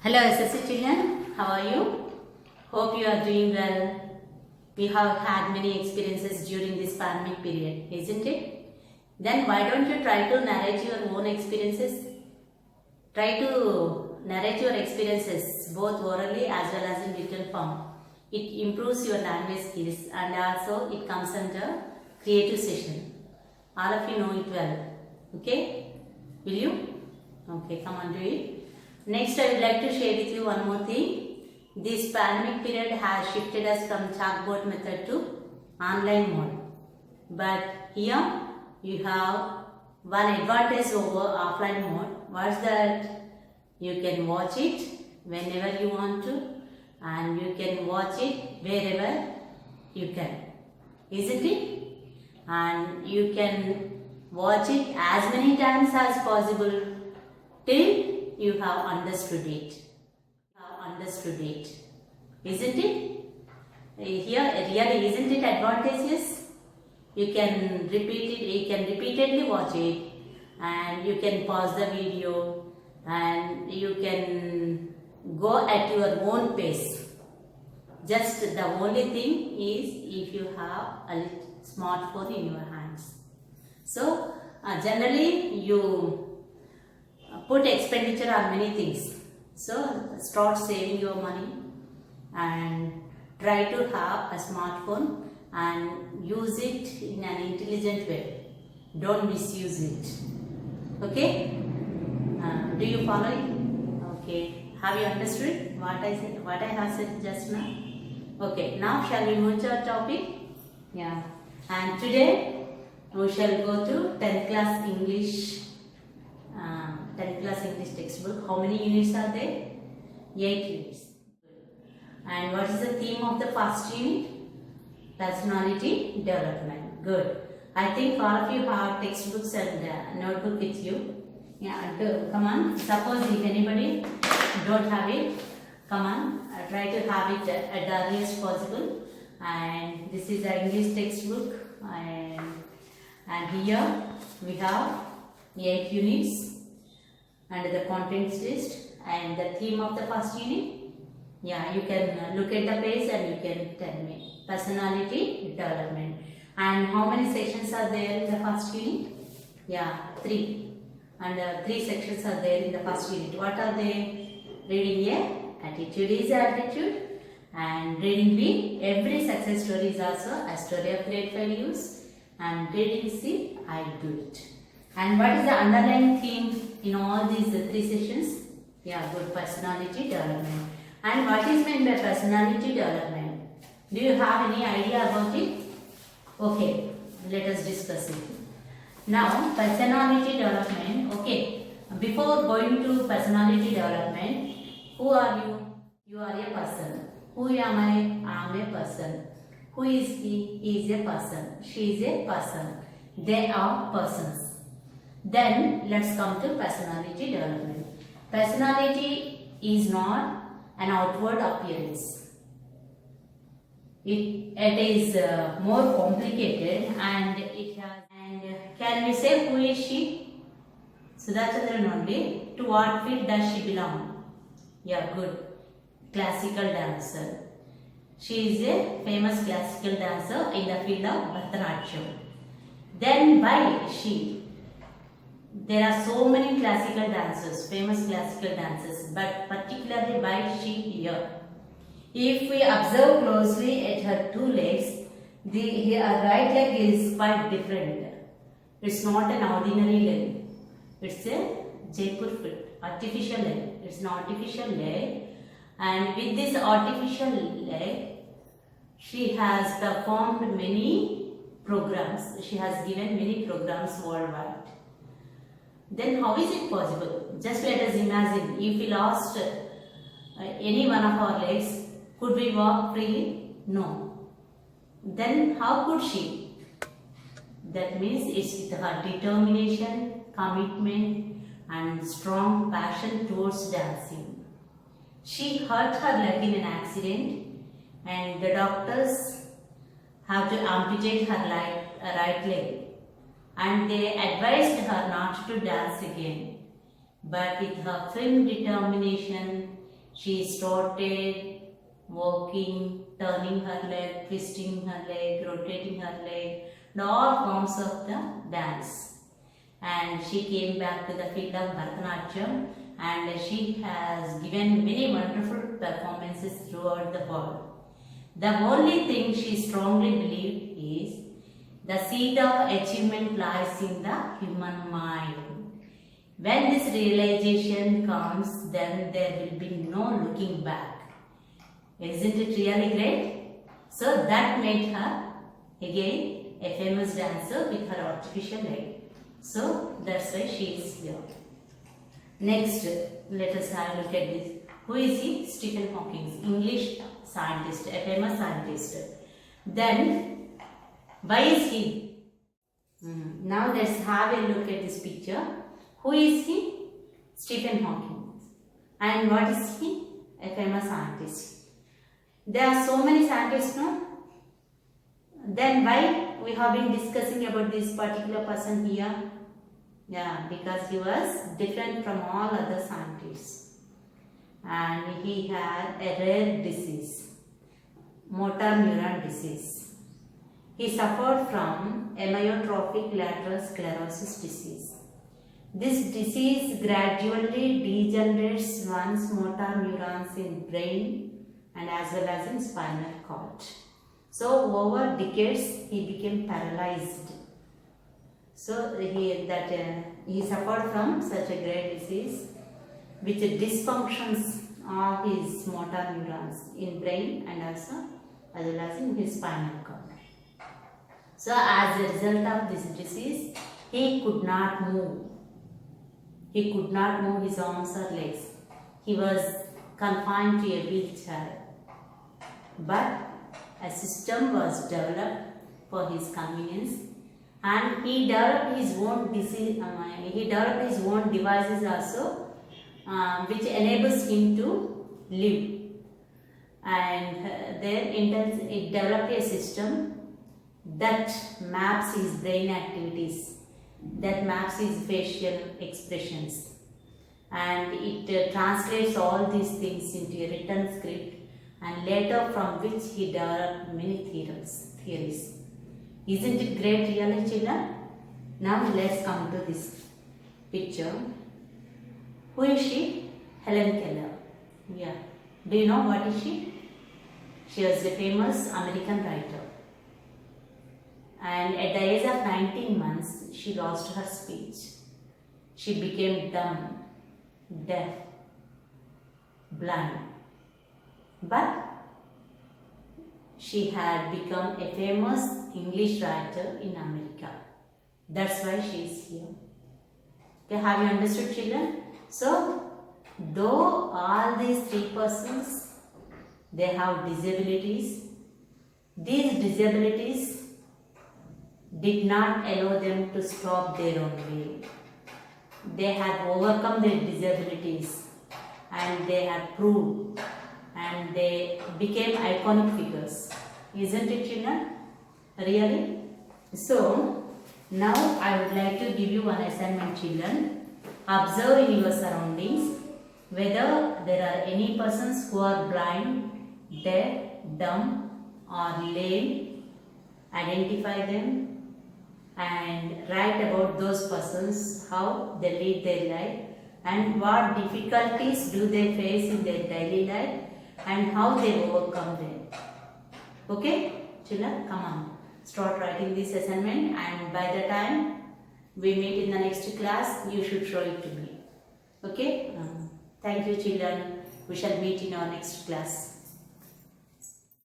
Hello SSC children, how are you? Hope you are doing well. We have had many experiences during this pandemic period, isn't it? Then why don't you try to narrate your own experiences? Try to narrate your experiences both orally as well as in written form. It improves your language skills and also it comes under creative session. All of you know it well. Okay? Will you? Okay, come on, do it. Next, I would like to share with you one more thing. This pandemic period has shifted us from chalkboard method to online mode. But here you have one advantage over offline mode. What's that? You can watch it whenever you want to and you can watch it wherever you can. Isn't it? And you can watch it as many times as possible till you have understood it. Isn't it? Here really isn't it advantageous? You can repeat it, you can repeatedly watch it and you can pause the video and you can go at your own pace. Just the only thing is if you have a smartphone in your hands. So generally you put expenditure on many things. So start saving your money and try to have a smartphone and use it in an intelligent way. Don't misuse it. Okay? Do you follow it? Okay. Have you understood what I said? What I have said just now? Okay. Now shall we move to our topic? Yeah. And today we shall go to 10th class English. 10th class English textbook. How many units are there? 8 units. And what is the theme of the first unit? Personality development. Good. I think all of you have textbooks and notebook with you. Yeah, come on. Suppose if anybody don't have it, come on. Try to have it at the earliest possible. And this is the English textbook. And here we have 8 units. And the contents list and the theme of the first unit. Yeah, you can look at the page and you can tell me. Personality development. And how many sections are there in the first unit? Yeah, 3. And 3 sections are there in the first unit. What are they? Reading A, attitude is attitude. And reading B, every success story is also a story of great failures. And reading C, I do it. And what is the underlying theme in all these 3 sessions? Yeah, good, personality development. And what is meant by personality development? Do you have any idea about it? Okay, let us discuss it. Now, personality development. Okay, before going to personality development, who are you? You are a person. Who am I? I am a person. Who is he? He is a person. She is a person. They are persons. Then let's come to personality development. Personality is not an outward appearance. It is more complicated and it has. And can we say who is she? Sudhachandran only. To what field does she belong? Yeah, good. Classical dancer. She is a famous classical dancer in the field of Bharatanatyam. Then why she? There are so many classical dancers, famous classical dancers, but particularly why she here? If we observe closely at her 2 legs, her right leg is quite different. It's not an ordinary leg. It's a Jaipur foot, artificial leg. It's an artificial leg. And with this artificial leg, she has performed many programs. She has given many programs worldwide. Then how is it possible? Just let us imagine if we lost any one of our legs, could we walk freely? No. Then how could she? That means it's with her determination, commitment and strong passion towards dancing. She hurt her leg in an accident and the doctors have to amputate her right leg. And they advised her not to dance again. But with her firm determination she started walking, turning her leg, twisting her leg, rotating her leg, and all forms of the dance. And she came back to the field of Bharatanatyam, and she has given many wonderful performances throughout the world. The only thing she strongly believed is the seed of achievement lies in the human mind. When this realization comes, then there will be no looking back. Isn't it really great? So that made her again a famous dancer with her artificial leg. So that's why she is here. Next, let us have a look at this. Who is he? Stephen Hawking, English scientist, a famous scientist. Then, why is he? Now let's have a look at this picture. Who is he? Stephen Hawking. And what is he? A famous scientist. There are so many scientists now. Then why we have been discussing about this particular person here? Yeah, because he was different from all other scientists. And he had a rare disease, motor neuron disease. He suffered from amyotrophic lateral sclerosis disease. This disease gradually degenerates one's motor neurons in brain and as well as in spinal cord. So over decades he became paralyzed. So he suffered from such a great disease which dysfunctions of his motor neurons in brain and also as well as in his spinal cord. So as a result of this disease, he could not move. He could not move his arms or legs. He was confined to a wheelchair. But a system was developed for his convenience, and he developed his own devices also, which enables him to live. And it developed a system that maps his brain activities, that maps his facial expressions, and it translates all these things into a written script, and later from which he developed many theories. Isn't it great really, children? Now let's come to this picture. Who is she? Helen Keller. Yeah. Do you know what is she? She was a famous American writer. And at the age of 19 months, she lost her speech. She became dumb, deaf, blind. But she had become a famous English writer in America. That's why she is here. Okay, have you understood, children? So, though all these three persons, they have disabilities, these disabilities did not allow them to stop their own way. They had overcome their disabilities and they had proved and they became iconic figures. Isn't it, children? Really? So, now I would like to give you one assignment, children. Observe in your surroundings whether there are any persons who are blind, deaf, dumb or lame. Identify them and write about those persons, how they lead their life and what difficulties do they face in their daily life and how they overcome them. Okay, children, come on, start writing this assignment, and by the time we meet in the next class, you should show it to me. Okay, thank you, children. We shall meet in our next class.